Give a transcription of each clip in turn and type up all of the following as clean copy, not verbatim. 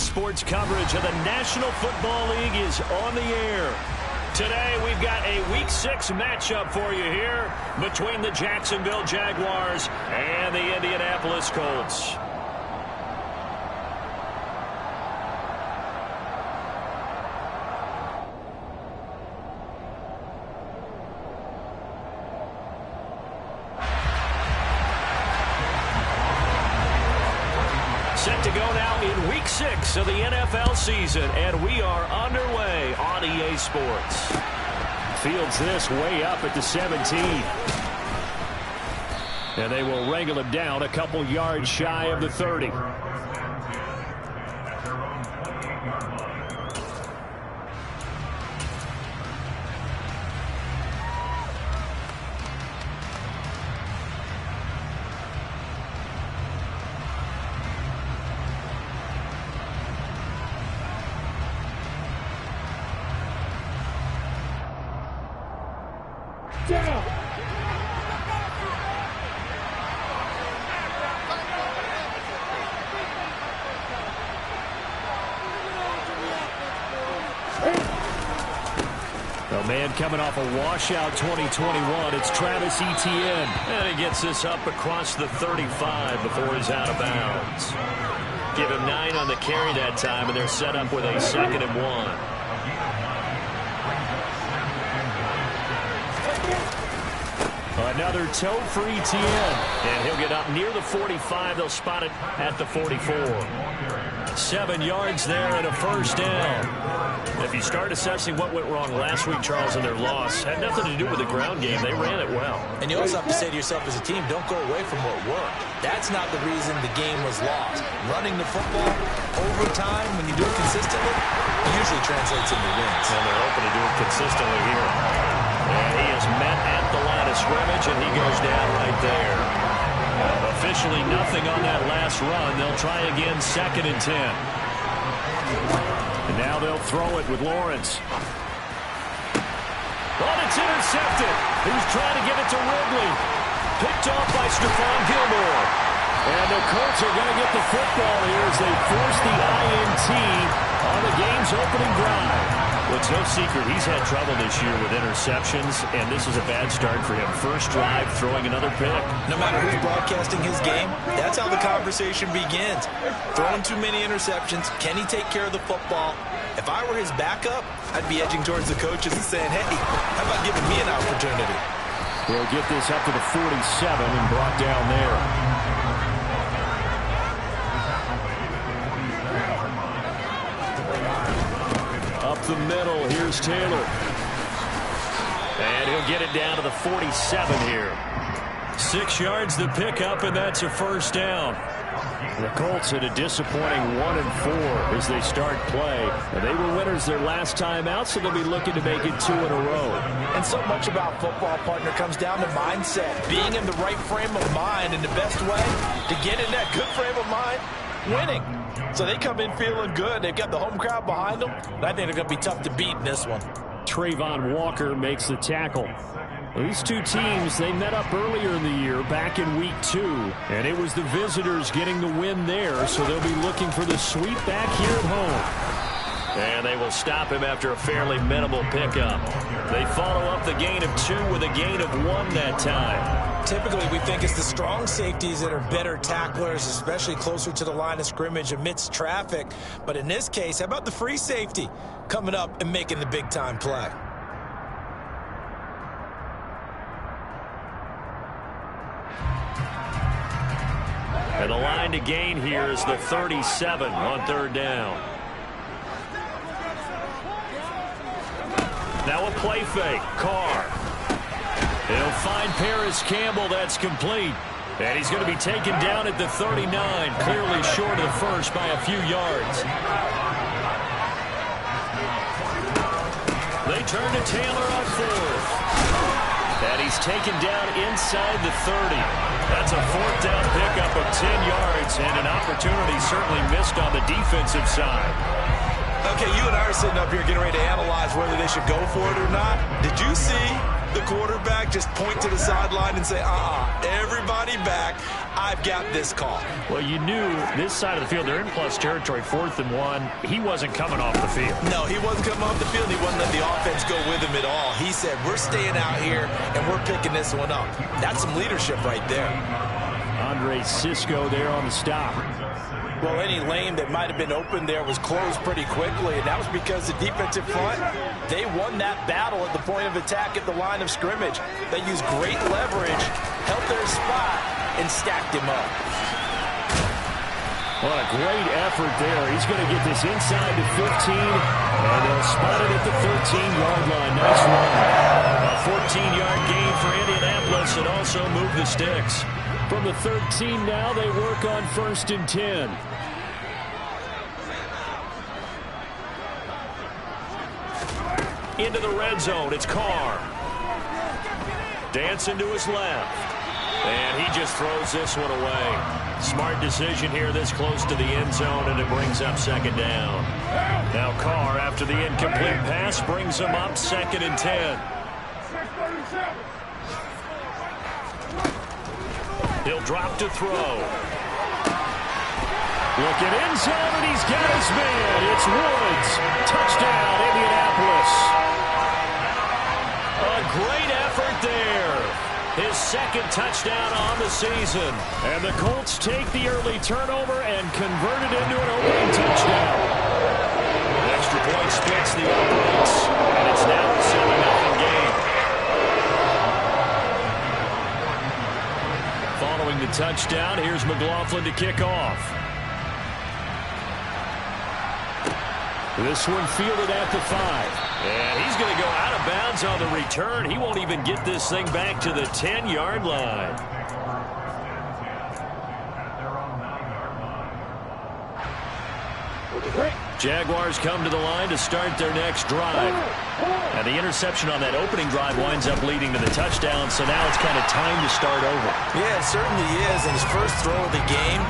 Sports coverage of the National Football League is on the air. Today, we've got a Week 6 matchup for you here between the Jacksonville Jaguars and the Indianapolis Colts. Set to go now in Week 6 of the NFL season, and we are underway on EA Sports. Fields this way up at the 17. And they will wrangle him down a couple yards shy of the 30. Down. A man coming off a washout 2021. It's Travis Etienne. And he gets this up across the 35 before he's out of bounds. Give him 9 on the carry that time, and they're set up with a 2nd and 1. Another toe for Etienne. And he'll get up near the 45. They'll spot it at the 44. 7 yards there and a first down. If you start assessing what went wrong last week, Charles, in their loss, had nothing to do with the ground game. They ran it well. And you also have to say to yourself as a team, don't go away from what worked. That's not the reason the game was lost. Running the football over time, when you do it consistently, it usually translates into wins. And they're open to do it consistently here. And he is met at the line of scrimmage, and he goes down right there. Officially nothing on that last run. They'll try again, 2nd and 10. And now they'll throw it with Lawrence. Oh, it's intercepted. He's trying to get it to Ridley. Picked off by Stephon Gilmore. And the Colts are going to get the football here as they force the INT on the game's opening drive. Well, it's no secret he's had trouble this year with interceptions, and this is a bad start for him. First drive, throwing another pick. No matter who's broadcasting his game, that's how the conversation begins. Throwing too many interceptions. Can he take care of the football? If I were his backup, I'd be edging towards the coaches and saying, hey, how about giving me an opportunity? They'll get this up to the 47 and brought down there. Up the middle, here's Taylor. And he'll get it down to the 47 here. 6 yards the pickup, and that's a first down. The Colts at a disappointing 1-4 as they start play. And they were winners their last time out, so they'll be looking to make it 2 in a row. And so much about football, partner, comes down to mindset. Being in the right frame of mind, and the best way to get in that good frame of mind, winning. So they come in feeling good. They've got the home crowd behind them. And I think they're going to be tough to beat in this one. Trayvon Walker makes the tackle. These two teams, they met up earlier in the year, back in Week 2. And it was the visitors getting the win there, so they'll be looking for the sweep back here at home. And they will stop him after a fairly minimal pickup. They follow up the gain of 2 with a gain of 1 that time. Typically, we think it's the strong safeties that are better tacklers, especially closer to the line of scrimmage amidst traffic. But in this case, how about the free safety coming up and making the big-time play? And the line to gain here is the 37 on 3rd down. Now a play fake. Carr. He'll find Paris Campbell. That's complete. And he's going to be taken down at the 39, clearly short of the first by a few yards. They turn to Taylor on 4th. And he's taken down inside the 30. That's a 4th down pickup of 10 yards, and an opportunity certainly missed on the defensive side. Okay, you and I are sitting up here getting ready to analyze whether they should go for it or not. Did you see the quarterback just point to the sideline and say, everybody back. I've got this call. Well, you knew this side of the field, they're in plus territory, 4th and 1. He wasn't coming off the field. No, he wasn't coming off the field. He wasn't letting the offense go with him at all. He said, we're staying out here, and we're picking this one up. That's some leadership right there. Andre Cisco there on the stop. Well, any lane that might have been open there was closed pretty quickly, and that was because the defensive front, they won that battle at the point of attack at the line of scrimmage. They used great leverage, held their spot, and stacked him up. What a great effort there. He's going to get this inside to 15, and they'll spot it at the 13-yard line. Nice run. A 14-yard gain for Indianapolis, and also move the sticks. From the 13 now, they work on 1st and 10. Into the red zone, it's Carr. Dancing to his left. And he just throws this one away. Smart decision here this close to the end zone, and it brings up 2nd down. Now Carr, after the incomplete pass, brings him up 2nd and 10. He'll drop to throw. Looking end zone, and he's got his man. It's Woods. Touchdown, Indianapolis. A great effort there. His 2nd touchdown on the season. And the Colts take the early turnover and convert it into an opening touchdown. Extra point splits the opponents, and it's now a 7-0 game. Following the touchdown, here's McLaughlin to kick off. This one fielded at the 5. And he's going to go out of bounds on the return. He won't even get this thing back to the 10-yard line. Jaguars come to the line to start their next drive. And the interception on that opening drive winds up leading to the touchdown, so now it's kind of time to start over. Yeah, it certainly is, in his first throw of the game.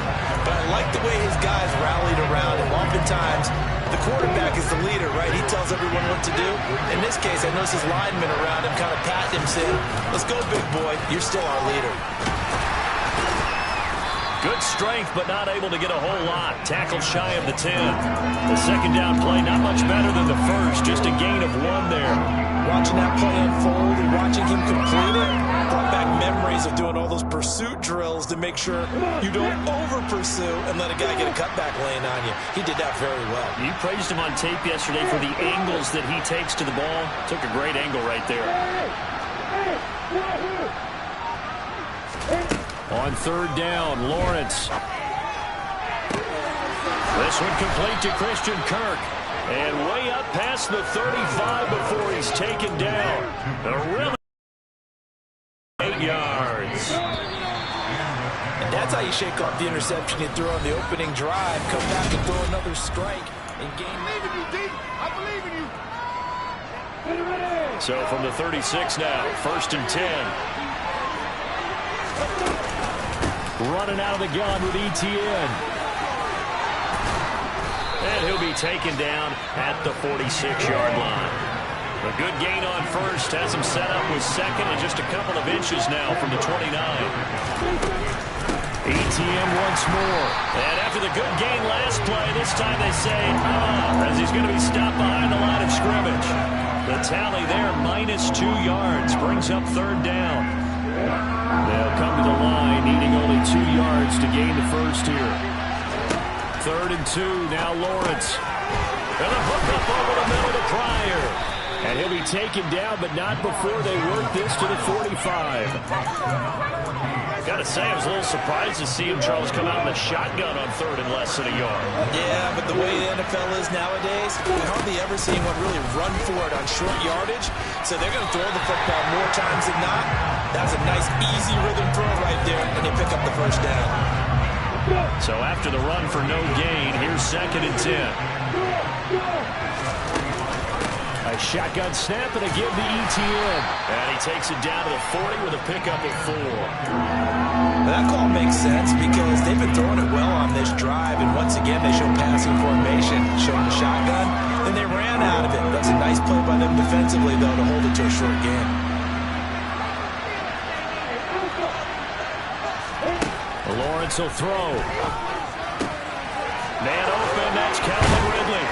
But I like the way his guys rallied around him. Oftentimes, the quarterback is the leader, right? He tells everyone what to do. In this case, I notice his linemen around him kind of patting him, saying, let's go, big boy. You're still our leader. Good strength, but not able to get a whole lot. Tackle shy of the 10. The 2nd down play, not much better than the first. Just a gain of 1 there. Watching that play unfold and watching him complete it brought back memories of doing all those pursuit drills to make sure you don't over-pursue and let a guy get a cutback lane on you. He did that very well. You praised him on tape yesterday for the angles that he takes to the ball. Took a great angle right there. On 3rd down, Lawrence. This one complete to Christian Kirk. And way up past the 35 before he's taken down. A really 8 yards. And that's how you shake off the interception you threw on the opening drive. Come back and throw another strike and gain. I believe in you, D. I believe in you. So from the 36 now, 1st and 10. Running out of the gun with Etienne. And he'll be taken down at the 46-yard line. A good gain on 1st. Has him set up with 2nd and just a couple of inches now from the 29. Etienne once more. And after the good gain last play, this time they say, as he's going to be stopped behind the line of scrimmage. The tally there, -2 yards, brings up 3rd down. They'll come to the line, needing only 2 yards to gain the 1st here. 3rd and 2, now Lawrence. And a hook up over the middle to Pryor. And he'll be taken down, but not before they work this to the 45. Got to say, I was a little surprised to see him, Charles, come out in a shotgun on 3rd and less than a yard. Yeah, but the way the NFL is nowadays, we hardly ever see anyone really run for it on short yardage. So they're going to throw the football more times than not. That's a nice, easy rhythm throw right there, and they pick up the 1st down. So after the run for no gain, here's 2nd and 10. A shotgun snap and a give to Etienne. And he takes it down to the 40 with a pickup of 4. That call makes sense because they've been throwing it well on this drive, and once again they show passing formation, showing the shotgun, and they ran out of it. That's a nice play by them defensively, though, to hold it to a short game. Lawrence will throw. Man open, that's Calvin Ridley.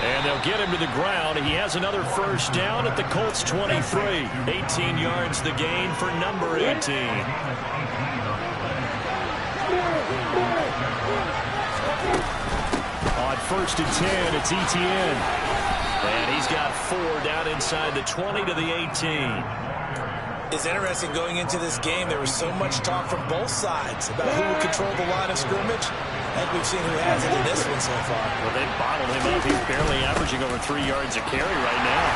And they'll get him to the ground. He has another first down at the Colts 23. 18 yards the gain for number 18. On 1st and 10, it's Etienne. And he's got 4 down inside the 20 to the 18. It's interesting going into this game. There was so much talk from both sides about who would control the line of scrimmage. And we've seen who has it in this one so far. Well, they bottled him up. He's barely averaging over 3 yards a carry right now.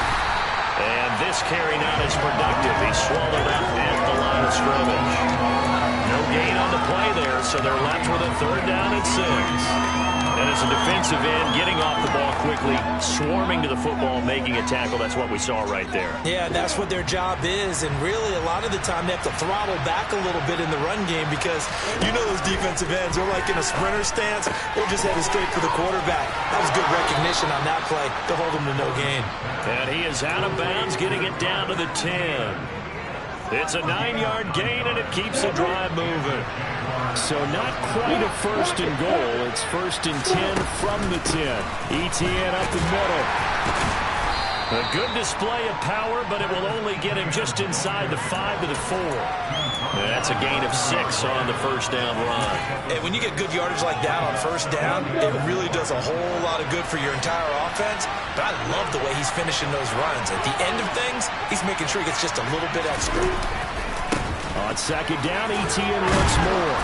And this carry not as productive. He swallowed up at the line of scrimmage. No gain on the play there, so they're left with a 3rd down and 6. And as a defensive end, getting off the ball quickly, swarming to the football, making a tackle. That's what we saw right there. Yeah, and that's what their job is. And really, a lot of the time, they have to throttle back a little bit in the run game because you know those defensive ends, they're like in a sprinter stance. They're just headed straight for the quarterback. That was good recognition on that play to hold them to no gain. And he is out of bounds, getting it down to the 10. It's a 9-yard gain, and it keeps the drive moving. So not quite a 1st and goal. It's 1st and 10 from the 10. Etienne up the middle. A good display of power, but it will only get him just inside the 5 to the 4. And that's a gain of 6 on the 1st down run. And when you get good yardage like that on 1st down, it really does a whole lot of good for your entire offense. But I love the way he's finishing those runs. At the end of things, he's making sure he gets just a little bit extra. On 2nd down, Etienne once more.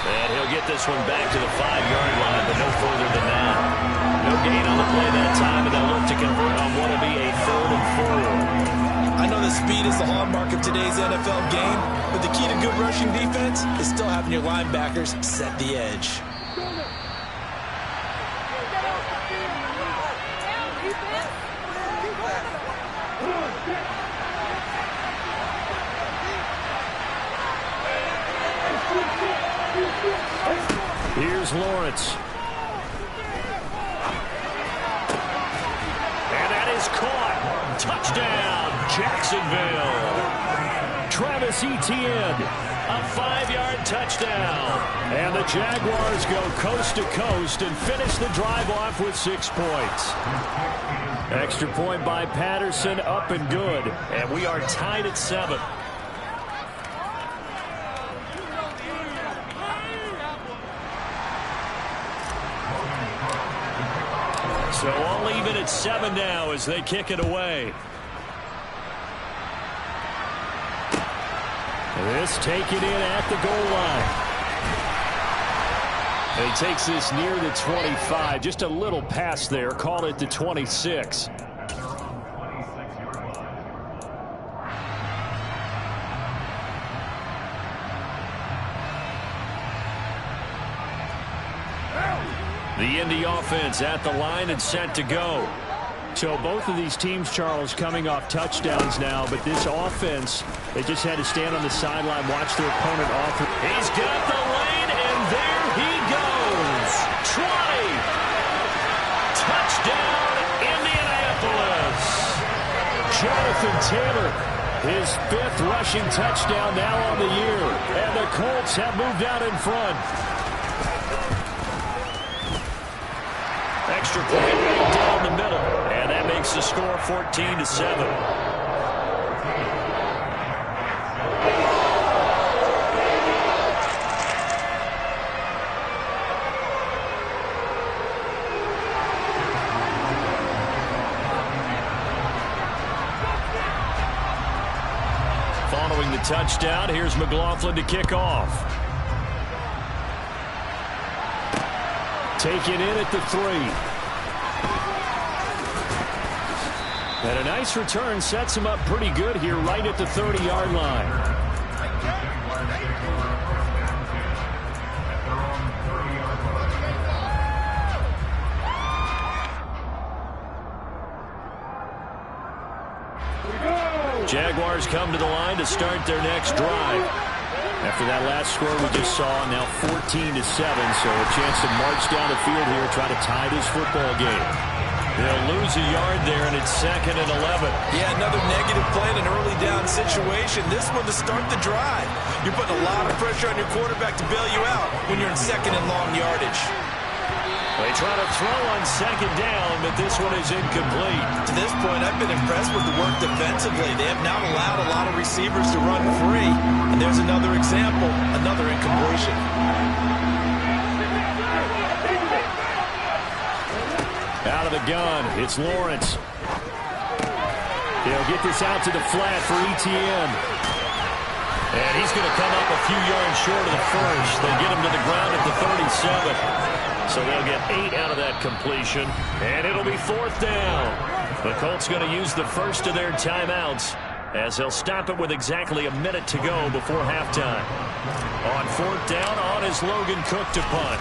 And he'll get this one back to the 5-yard line, but no further than that. No gain on the play that time, and they'll look to convert on what will be a 3rd and 4. I know that speed is the hallmark of today's NFL game, but the key to good rushing defense is still having your linebackers set the edge. Here's Lawrence. And that is caught. Touchdown, Jacksonville. Travis Etienne, a 5-yard touchdown. And the Jaguars go coast to coast and finish the drive off with 6 points. Extra point by Patterson, up and good. And we are tied at 7. So all even at 7 now as they kick it away. This taken in at the goal line. And he takes this near the 25. Just a little pass there. Call it the 26. The Indy offense at the line and set to go. So both of these teams, Charles, coming off touchdowns now, but this offense, they just had to stand on the sideline, watch their opponent off. He's got the lane, and there he goes. 20. Touchdown, Indianapolis. Jonathan Taylor, his 5th rushing touchdown now on the year, and the Colts have moved out in front. Extra point right down the middle, and that makes the score 14-7. Following the touchdown, here's McLaughlin to kick off. Taken in at the 3. And a nice return sets him up pretty good here right at the 30-yard line. Jaguars come to the line to start their next drive. After that last score we just saw, now 14-7, so a chance to march down the field here, try to tie this football game. They'll lose a yard there, and it's 2nd and 11. Yeah, another negative play in an early down situation. This one to start the drive. You're putting a lot of pressure on your quarterback to bail you out when you're in 2nd and long yardage. They try to throw on 2nd down, but this one is incomplete. To this point, I've been impressed with the work defensively. They have not allowed a lot of receivers to run free. And there's another example, another incompletion. Out of the gun, it's Lawrence. They'll get this out to the flat for Etienne. And he's going to come up a few yards short of the first. They get him to the ground at the 37. So they'll get 8 out of that completion. And it'll be 4th down. The Colts going to use the first of their timeouts as they'll stop it with exactly a minute to go before halftime. On 4th down, on is Logan Cook to punt.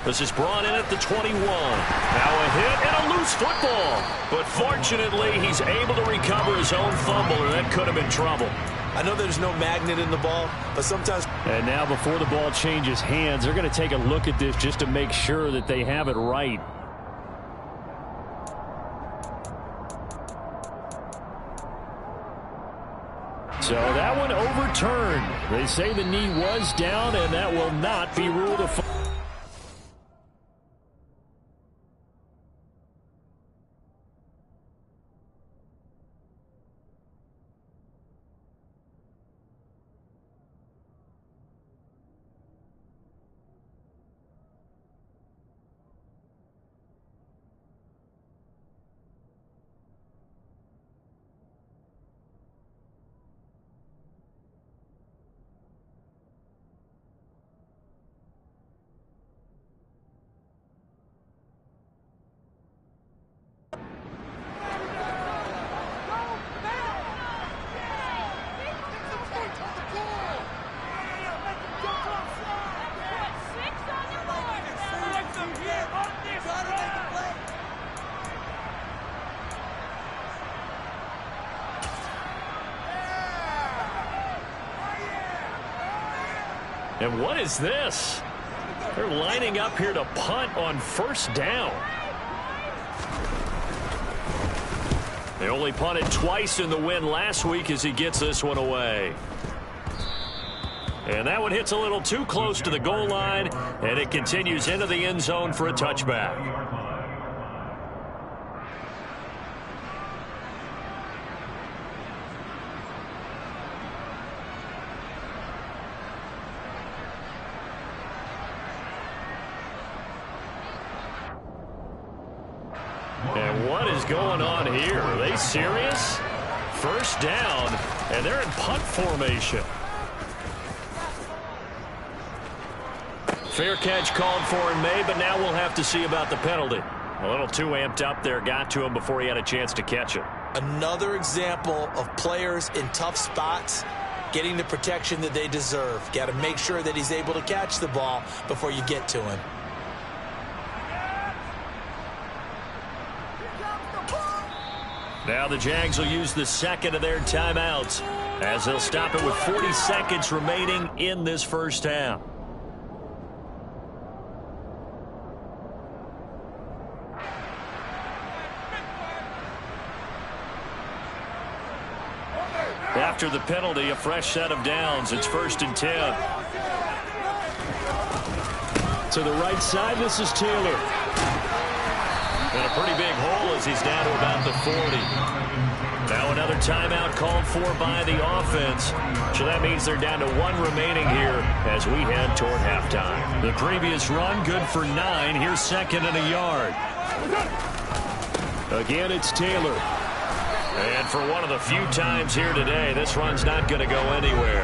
This is brought in at the 21. Now a hit and a loose football. But fortunately, he's able to recover his own fumble, or that could have been trouble. I know there's no magnet in the ball, but sometimes... And now before the ball changes hands, they're going to take a look at this just to make sure that they have it right. So that one overturned. They say the knee was down, and that will not be ruled a foul. And what is this? They're lining up here to punt on 1st down. They only punted twice in the win last week as he gets this one away. And that one hits a little too close to the goal line, and it continues into the end zone for a touchback. And what is going on here? Are they serious? 1st down, and they're in punt formation. Fair catch called for in May, but now we'll have to see about the penalty. A little too amped up there, got to him before he had a chance to catch it. Another example of players in tough spots getting the protection that they deserve. Got to make sure that he's able to catch the ball before you get to him. Now the Jags will use the 2nd of their timeouts as they'll stop it with 40 seconds remaining in this 1st half. After the penalty, a fresh set of downs. It's 1st and 10. To the right side, this is Taylor. And a pretty big hole as he's down to about the 40. Now another timeout called for by the offense. So that means they're down to 1 remaining here as we head toward halftime. The previous run, good for 9. Here's 2nd and a yard. Again, it's Taylor. And for one of the few times here today, this run's not going to go anywhere.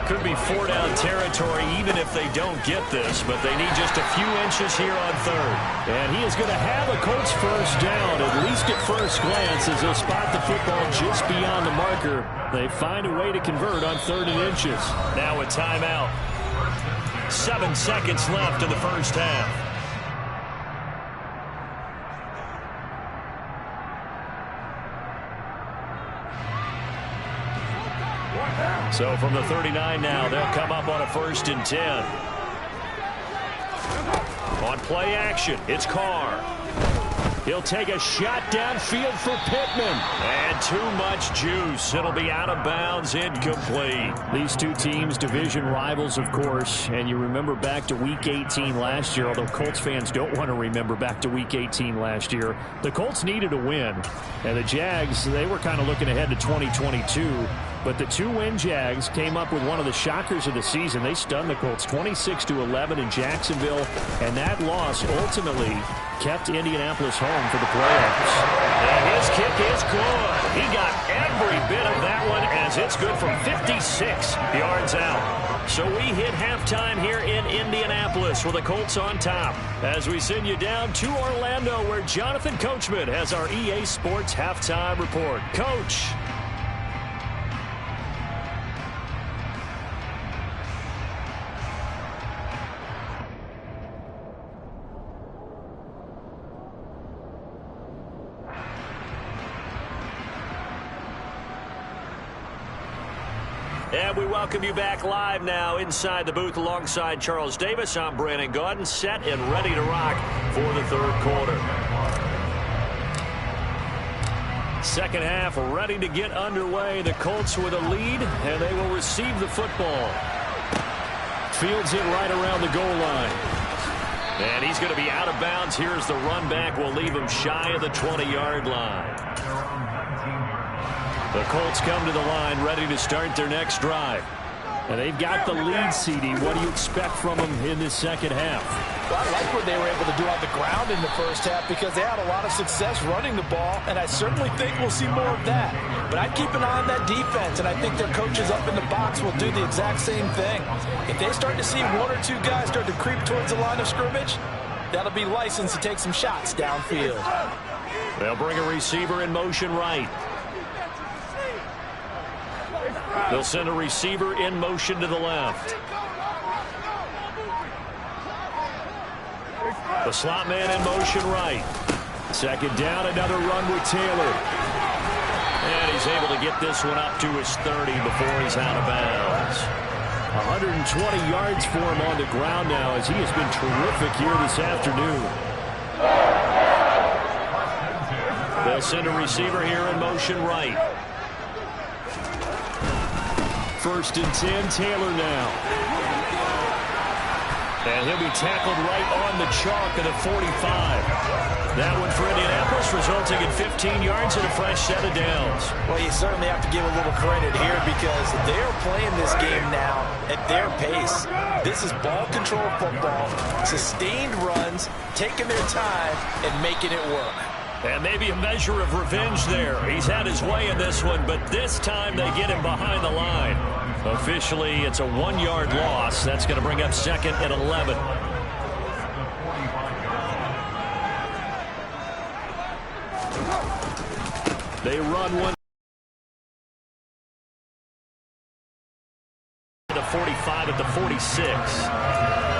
Could be 4-down territory even if they don't get this, but they need just a few inches here on 3rd. And he is going to have a Colts 1st down, at least at first glance, as they'll spot the football just beyond the marker. They find a way to convert on 3rd and inches. Now a timeout. 7 seconds left in the 1st half. So from the 39 now, they'll come up on a 1st and 10. On play action, it's Carr. He'll take a shot downfield for Pittman. And too much juice. It'll be out of bounds, incomplete. These two teams, division rivals, of course. And you remember back to Week 18 last year, although Colts fans don't want to remember back to Week 18 last year. The Colts needed a win. And the Jags, they were kind of looking ahead to 2022. But the two-win Jags came up with one of the shockers of the season. They stunned the Colts 26-11 in Jacksonville. And that loss ultimately kept Indianapolis home for the playoffs. And his kick is good. He got every bit of that one as it's good from 56 yards out. So we hit halftime here in Indianapolis with the Colts on top as we send you down to Orlando where Jonathan Coachman has our EA Sports halftime report. Coach. And we welcome you back live now inside the booth alongside Charles Davis. I'm Brandon Gaudin, set and ready to rock for the third quarter. Second half ready to get underway. The Colts with a lead, and they will receive the football. Fields it right around the goal line. And he's going to be out of bounds. Here's the run back. Will leave him shy of the 20-yard line. The Colts come to the line ready to start their next drive. And they've got the lead, CD. What do you expect from them in this second half? Well, I like what they were able to do on the ground in the first half because they had a lot of success running the ball, and I certainly think we'll see more of that. But I'd keep an eye on that defense, and I think their coaches up in the box will do the exact same thing. If they start to see one or two guys start to creep towards the line of scrimmage, that'll be licensed to take some shots downfield. They'll bring a receiver in motion right. They'll send a receiver in motion to the left. The slot man in motion right. Second down, another run with Taylor. And he's able to get this one up to his 30 before he's out of bounds. 120 yards for him on the ground now as he has been terrific here this afternoon. They'll send a receiver here in motion right. First and 10, Taylor now. And he'll be tackled right on the chalk of the 45. That one for Indianapolis, resulting in 15 yards and a fresh set of downs. Well, you certainly have to give a little credit here because they're playing this game now at their pace. This is ball control football, sustained runs, taking their time, and making it work. And maybe a measure of revenge there. He's had his way in this one, but this time they get him behind the line. Officially, it's a 1-yard loss. That's going to bring up second and 11. They run one. The 45 at the 46.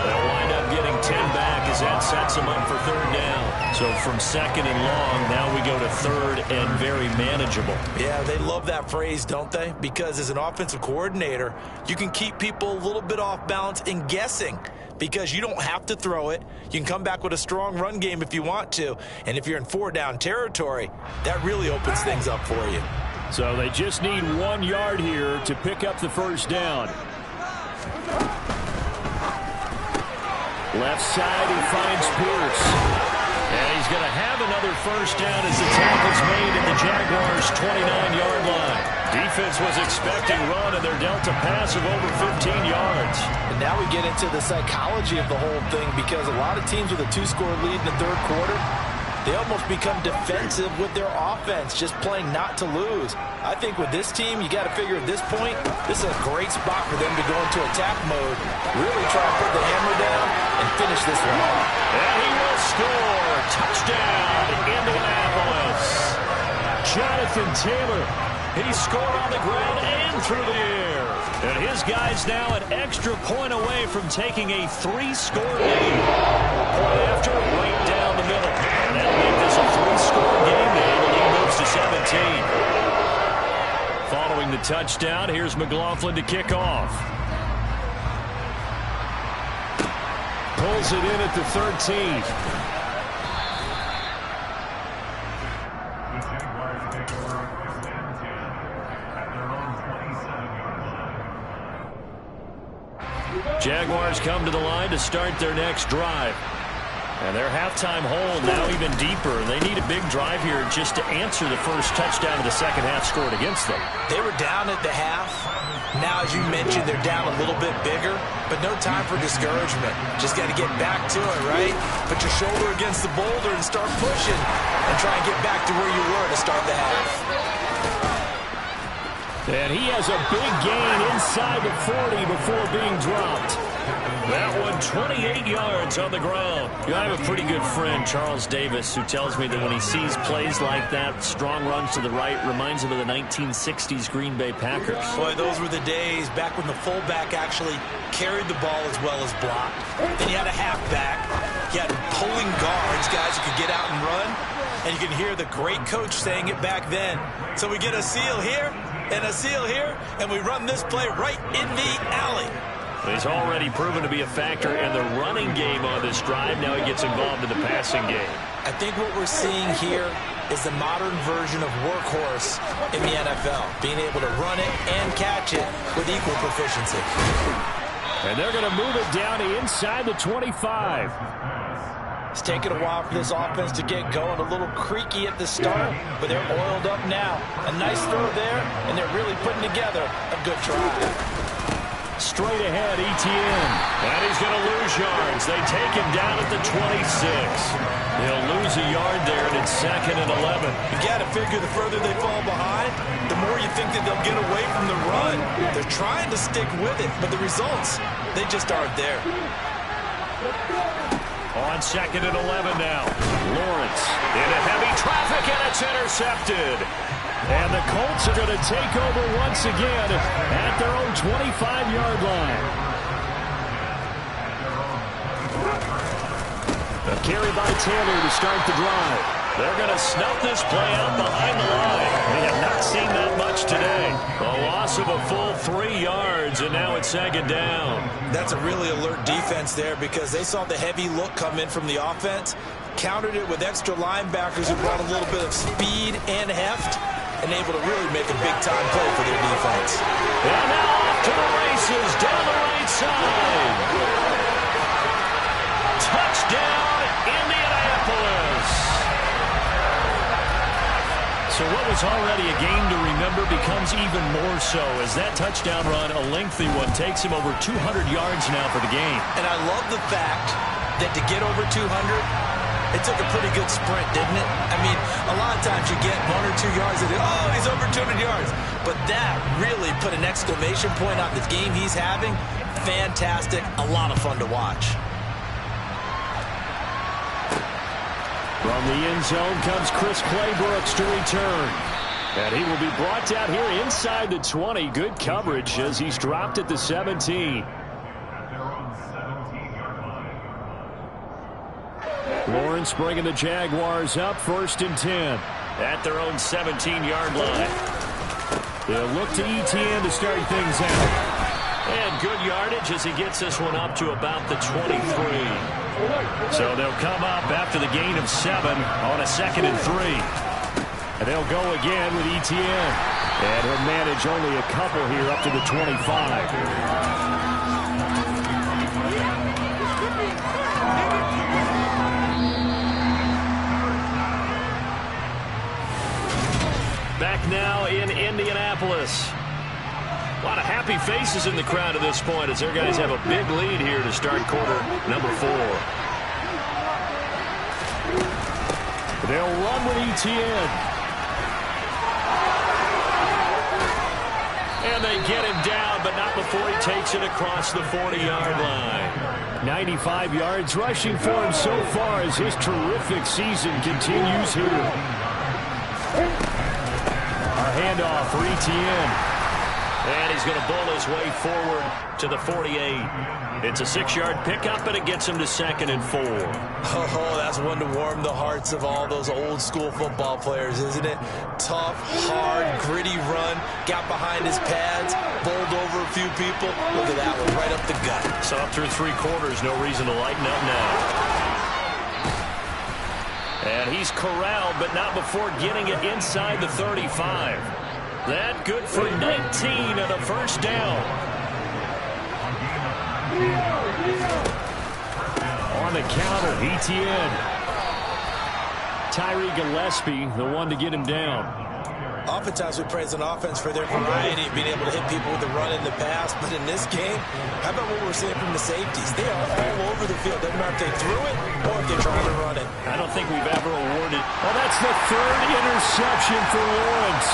They'll wind up getting 10 back as that sets them up for third down. So from second and long, now we go to third and very manageable. Yeah, they love that phrase, don't they? Because as an offensive coordinator, you can keep people a little bit off balance and guessing because you don't have to throw it. You can come back with a strong run game if you want to. And if you're in 4-down territory, that really opens things up for you. So they just need 1 yard here to pick up the first down. Left side, he finds Pierce. And he's going to have another first down as the tackle's made at the Jaguars' 29-yard line. Defense was expecting run, and they're dealt a pass of over 15 yards. And now we get into the psychology of the whole thing because a lot of teams with a 2-score lead in the third quarter, they almost become defensive with their offense, just playing not to lose. I think with this team, you got to figure at this point, this is a great spot for them to go into attack mode, really try to put the hammer down and finish this one off. And he will score. Touchdown, Indianapolis. Jonathan Taylor, he scored on the ground and through the air. And his guys now an extra point away from taking a 3-score lead. Point after, right down the middle. And that'll make this a 3-score game. The lead moves to 17. Following the touchdown. Here's McLaughlin to kick off. Pulls it in at the 13. Jaguars come to the line to start their next drive. And their halftime hole now even deeper. They need a big drive here just to answer the first touchdown of the second half scored against them. They were down at the half. Now, as you mentioned, they're down a little bit bigger, but no time for discouragement. Just got to get back to it, right? Put your shoulder against the boulder and start pushing and try and get back to where you were to start the half. And he has a big gain inside the 40 before being dropped. That one 28 yards on the ground. I have a pretty good friend, Charles Davis, who tells me that when he sees plays like that, strong runs to the right, reminds him of the 1960s Green Bay Packers. Boy, those were the days back when the fullback actually carried the ball as well as blocked. Then you had a halfback. You had pulling guards, guys who could get out and run. And you can hear the great coach saying it back then. So we get a seal here and a seal here, and we run this play right in the alley. He's already proven to be a factor in the running game on this drive. Now he gets involved in the passing game. I think what we're seeing here is the modern version of workhorse in the NFL, being able to run it and catch it with equal proficiency. And they're going to move it down to inside the 25. It's taken a while for this offense to get going. A little creaky at the start, but they're oiled up now. A nice throw there, and they're really putting together a good drive. Straight ahead, Etienne. And he's going to lose yards. They take him down at the 26. They'll lose a yard there, and it's 2nd and 11. You got to figure the further they fall behind, the more you think that they'll get away from the run. They're trying to stick with it, but the results, they just aren't there. On 2nd and 11 now. Lawrence into heavy traffic, and it's intercepted. And the Colts are going to take over once again at their own 25-yard line. A carry by Taylor to start the drive. They're going to snuff this play out behind the line. We have not seen that much today. A loss of a full 3 yards, and now it's 2nd down. That's a really alert defense there because they saw the heavy look come in from the offense, countered it with extra linebackers who brought a little bit of speed and heft, and able to really make a big-time play for their defense. And now off to the races down the right side. Touchdown, Indianapolis. So what was already a game to remember becomes even more so as that touchdown run, a lengthy one, takes him over 200 yards now for the game. And I love the fact that to get over 200, it took a pretty good sprint, didn't it? I mean, a lot of times you get 1 or 2 yards and oh, he's over 200 yards. But that really put an exclamation point on the game he's having. Fantastic. A lot of fun to watch. From the end zone comes Chris Claybrooks to return. And he will be brought down here inside the 20. Good coverage as he's dropped at the 17. Lawrence bringing the Jaguars up 1st and 10 at their own 17-yard line. They'll look to Etienne to start things out. And good yardage as he gets this one up to about the 23. So they'll come up after the gain of 7 on a 2nd and 3. And they'll go again with Etienne. And he'll manage only a couple here up to the 25. Back now in Indianapolis. A lot of happy faces in the crowd at this point as their guys have a big lead here to start quarter number 4. They'll run with Etienne. And they get him down, but not before he takes it across the 40-yard line. 95 yards rushing for him so far as his terrific season continues here. Our handoff for Etienne. And he's going to bull his way forward to the 48. It's a 6-yard pickup, and it gets him to 2nd and 4. Oh, that's one to warm the hearts of all those old-school football players, isn't it? Tough, hard, gritty run. Got behind his pads, bowled over a few people. Look at that one, right up the gut. So up through 3 quarters, no reason to lighten up now. And he's corralled, but not before getting it inside the 35. That good for 19 and a first down. On the counter, Etienne. Tyree Gillespie, the one to get him down. Oftentimes we praise an offense for their variety, being able to hit people with the run in the pass. But in this game, how about what we're seeing from the safeties? They are all over the field. Doesn't matter if they threw it or if they're trying to run it. I don't think we've ever awarded. Oh, that's the 3rd interception for Lawrence.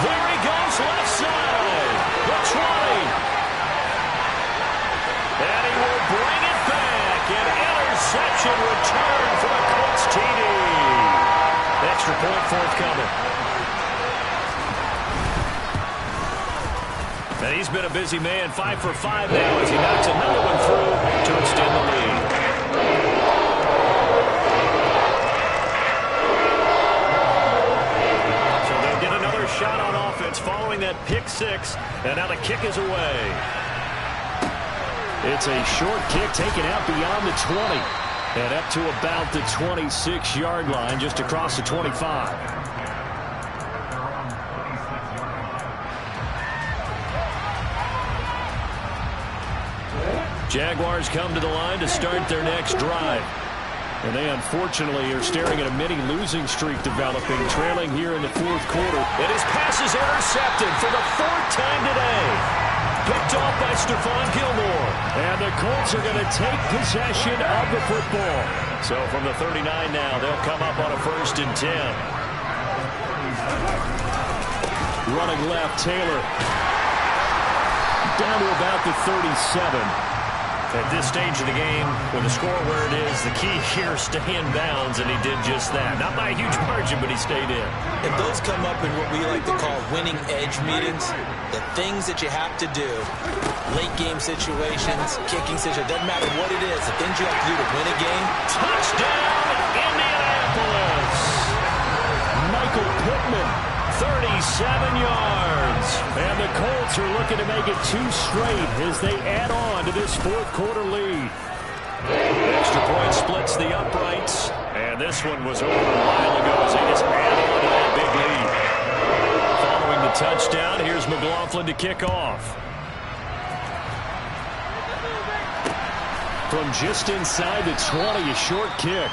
There he goes, left side. The 20. And he will bring it back. An interception return for the Colts TD. Extra point forthcoming. And he's been a busy man, 5 for 5 now as he knocks another one through to extend the lead. So they'll get another shot on offense following that pick 6, and now the kick is away. It's a short kick taken out beyond the 20 and up to about the 26-yard line, just across the 25. Jaguars come to the line to start their next drive. And they unfortunately are staring at a mini losing streak developing, trailing here in the 4th quarter. And his pass is intercepted for the 4th time today. Picked off by Stephon Gilmore. And the Colts are going to take possession of the football. So from the 39 now, they'll come up on a 1st and 10. Running left, Taylor. Down to about the 37. At this stage of the game, with the score where it is, the key here is stay in bounds, and he did just that. Not by a huge margin, but he stayed in. And those come up in what we like to call winning edge meetings. The things that you have to do, late game situations, kicking situations, doesn't matter what it is, the things you have to do to win a game. Touchdown, Indianapolis! Michael Pittman, 37 yards. And the Colts are looking to make it 2 straight as they add on to this 4th quarter lead. Extra point splits the uprights. And this one was over a while ago as they just add on to that big lead. Following the touchdown, here's McLaughlin to kick off. From just inside the 20, a short kick.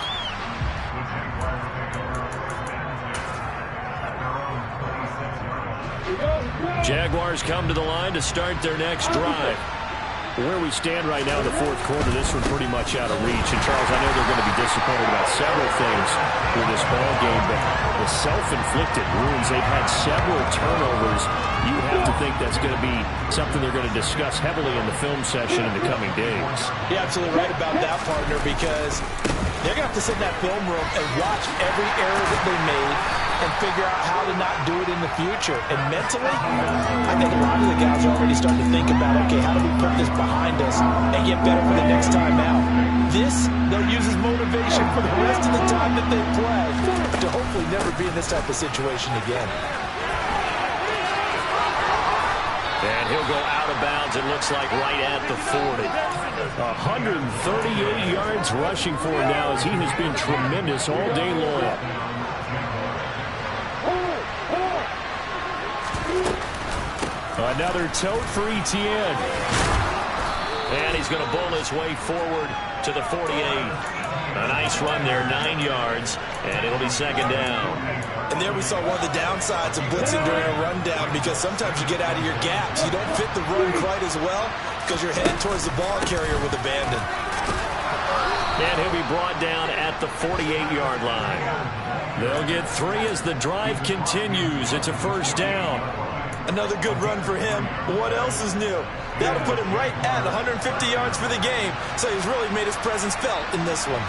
Jaguars come to the line to start their next drive. Where we stand right now in the 4th quarter, this one pretty much out of reach. And, Charles, I know they're going to be disappointed about several things with this ball game, but the self-inflicted wounds, they've had several turnovers. You have to think that's going to be something they're going to discuss heavily in the film session in the coming days. You're absolutely right about that, partner, because they're going to have to sit in that film room and watch every error that they made and figure out how to not do it in the future. And mentally, I think a lot of the guys are already starting to think about, okay, how do we put this behind us and get better for the next time out? This, they'll use as motivation for the rest of the time that they play to hopefully never be in this type of situation again. And he'll go out of bounds, it looks like, right at the 40. 138 yards rushing for him now as he has been tremendous all day long. Another tote for Etienne. And he's going to bowl his way forward to the 48. A nice run there, 9 yards, and it'll be 2nd down. And there we saw one of the downsides of blitzing during a rundown, because sometimes you get out of your gaps. You don't fit the run quite as well because you're headed towards the ball carrier with abandon. And he'll be brought down at the 48-yard line. They'll get 3 as the drive continues. It's a 1st down. Another good run for him. What else is new? That'll put him right at 150 yards for the game. So he's really made his presence felt in this one.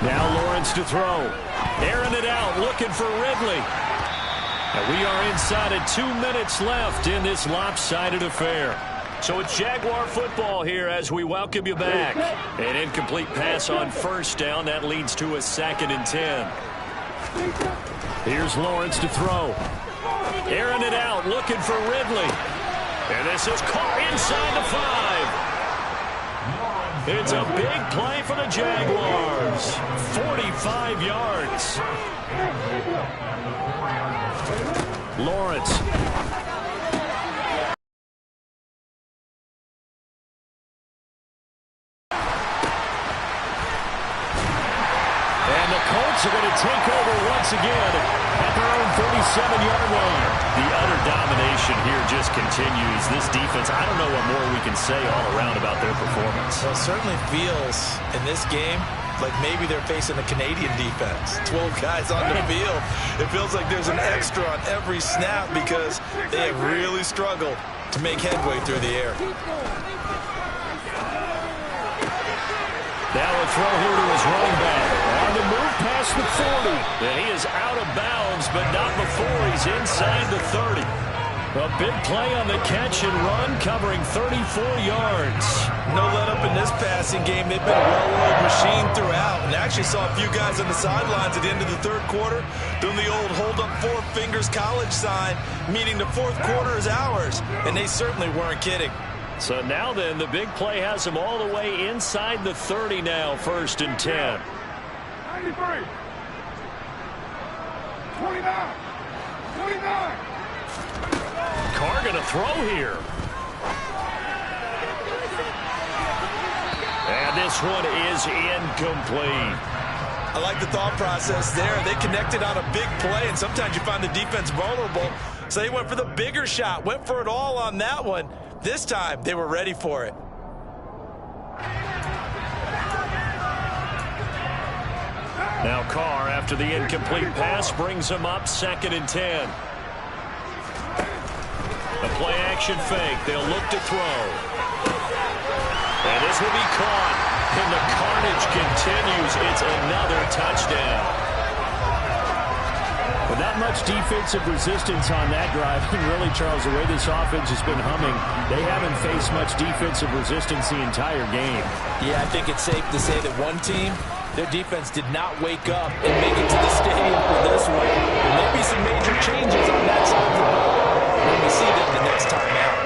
Now Lawrence to throw. Airing it out, looking for Ridley. And we are inside of 2 minutes left in this lopsided affair. So it's Jaguar football here as we welcome you back. An incomplete pass on first down. That leads to a 2nd and 10. Here's Lawrence to throw. Airing it out, looking for Ridley. And this is caught inside the 5. It's a big play for the Jaguars. 45 yards. Lawrence. And the Colts are going to take over once again at their own 37-yard line. The utter domination here just continues. This defense, I don't know what more we can say all around about their performance. Well, it certainly feels in this game like maybe they're facing a Canadian defense. 12 guys on the field. It feels like there's an extra on every snap because they have really struggled to make headway through the air. Now a throw here to his running back. On the move past the 40. And he is out of bounds, but not before he's inside the 30. A big play on the catch and run, covering 34 yards. No let up in this passing game. They've been a well-oiled machine throughout. And actually saw a few guys on the sidelines at the end of the 3rd quarter doing the old hold up 4 fingers college sign, meaning the 4th quarter is ours. And they certainly weren't kidding. So now then, the big play has him all the way inside the 30 now, 1st and 10. 93. 29. 29. Carr going to throw here. And this one is incomplete. I like the thought process there. They connected on a big play, and sometimes you find the defense vulnerable. So they went for the bigger shot, went for it all on that one. This time, they were ready for it. Now Carr, after the incomplete pass, brings him up 2nd and 10. A play-action fake. They'll look to throw. And this will be caught. And the carnage continues. It's another touchdown. With that much defensive resistance on that drive, and really, Charles, the way this offense has been humming, they haven't faced much defensive resistance the entire game. Yeah, I think it's safe to say that one team, their defense did not wake up and make it to the stadium for this one. There may be some major changes on that side of the ball when we see them the next time out.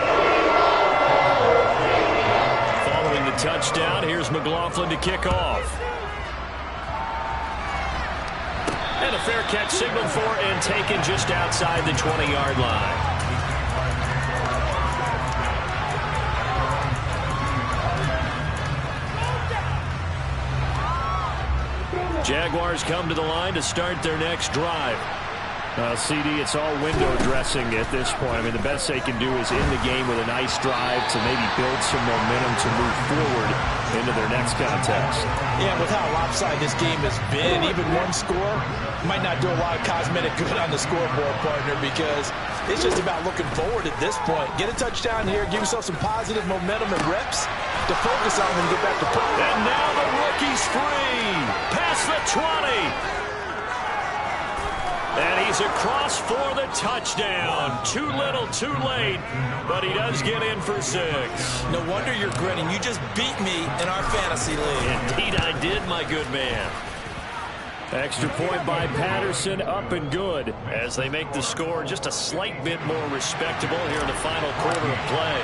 Following the touchdown, here's McLaughlin to kick off. And a fair catch signaled for and taken just outside the 20-yard line. Jaguars come to the line to start their next drive. CD, it's all window dressing at this point. I mean, the best they can do is end the game with a nice drive to maybe build some momentum to move forward into their next contest. Yeah, with how lopsided this game has been, even one score might not do a lot of cosmetic good on the scoreboard, partner, because it's just about looking forward at this point. Get a touchdown here, give yourself some positive momentum and reps to focus on and get back to play. And now the rookie's free. Past the 20. And he's across for the touchdown. Too little, too late, but he does get in for 6. No wonder you're grinning. You just beat me in our fantasy league. Indeed I did, my good man. Extra point by Patterson, up and good, as they make the score just a slight bit more respectable here in the final quarter of play.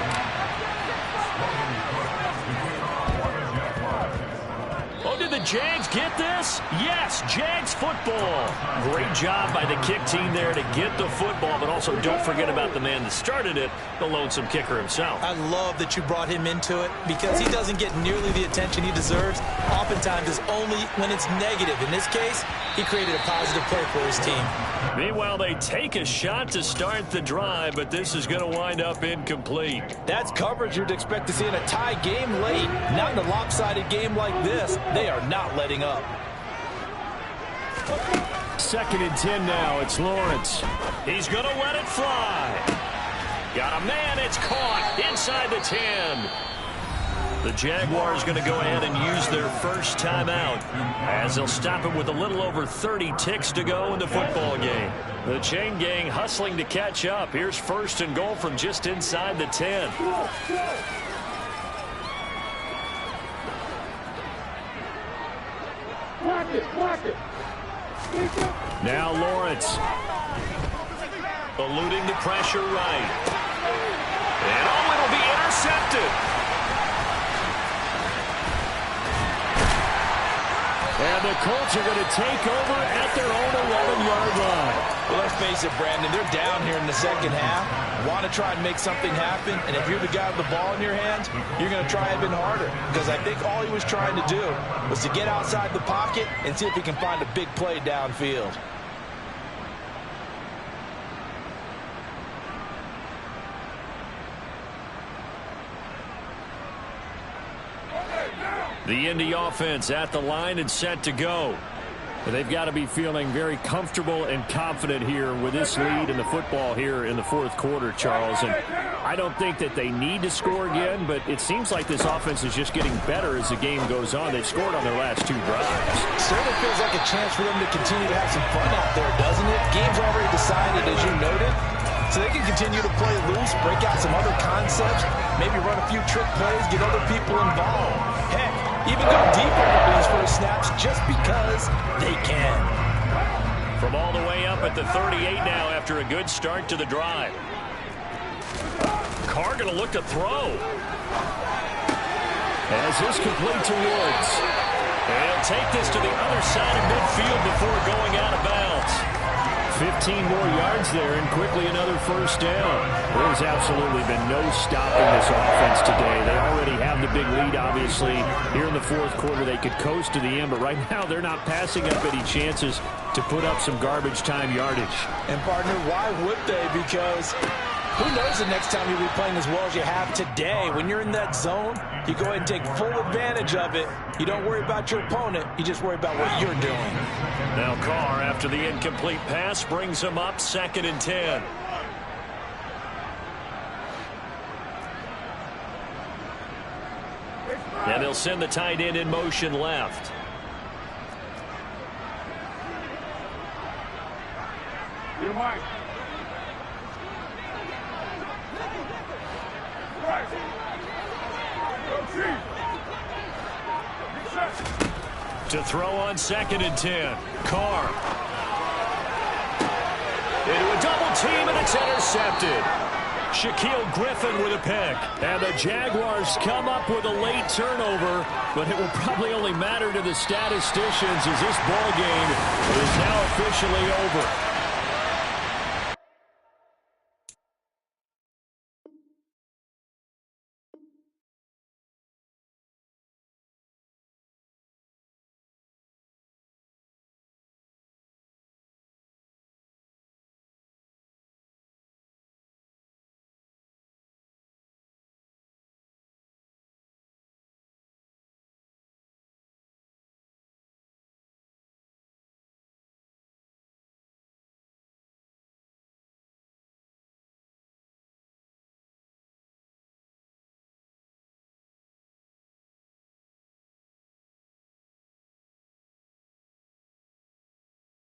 Oh, did the Jags get this? Yes, Jags football. Great job by the kick team there to get the football, but also don't forget about the man that started it, the lonesome kicker himself. I love that you brought him into it because he doesn't get nearly the attention he deserves. Oftentimes it's only when it's negative. In this case, he created a positive play for his team. Meanwhile, they take a shot to start the drive, but this is going to wind up incomplete. That's coverage you'd expect to see in a tie game late. Not in a lopsided game like this. They are not letting up. 2nd and 10 now. It's Lawrence. He's going to let it fly. Got a man. It's caught inside the 10. The Jaguars going to go ahead and use their first timeout as they'll stop it with a little over 30 ticks to go in the football game. The chain gang hustling to catch up. Here's first and goal from just inside the 10. Block it. Now Lawrence eluding the pressure right. And it'll be intercepted. And the Colts are going to take over at their own 11-yard line. Well, let's face it, Brandon, they're down here in the second half. Want to try and make something happen, and if you're the guy with the ball in your hands, you're going to try even harder. Because I think all he was trying to do was to get outside the pocket and see if he can find a big play downfield. The Indy offense at the line and set to go. They've got to be feeling very comfortable and confident here with this lead in the football here in the fourth quarter, Charles. And I don't think that they need to score again, but it seems like this offense is just getting better as the game goes on. They've scored on their last 2 drives. Certainly feels like a chance for them to continue to have some fun out there, doesn't it? Game's already decided, as you noted. So they can continue to play loose, break out some other concepts, maybe run a few trick plays, get other people involved. Heck, even go deeper into these first snaps just because they can. From all the way up at the 38 now after a good start to the drive. Carr going to look to throw. As this complete to Woods. And he'll take this to the other side of midfield before going out of bounds. 15 more yards there and quickly another first down. There's absolutely been no stopping this offense today. They already have the big lead, obviously. Here in the fourth quarter, they could coast to the end, but right now they're not passing up any chances to put up some garbage time yardage. And, partner, why would they? Because who knows the next time you'll be playing as well as you have today. When you're in that zone, you go ahead and take full advantage of it. You don't worry about your opponent. You just worry about what you're doing. Now Carr, after the incomplete pass, brings him up 2nd and 10. And they'll send the tight end in motion left. Your mic. Right. Go Chief. To throw on 2nd and 10. Carr. Into a double team, and it's intercepted. Shaquille Griffin with a pick. And the Jaguars come up with a late turnover, but it will probably only matter to the statisticians as this ball game is now officially over.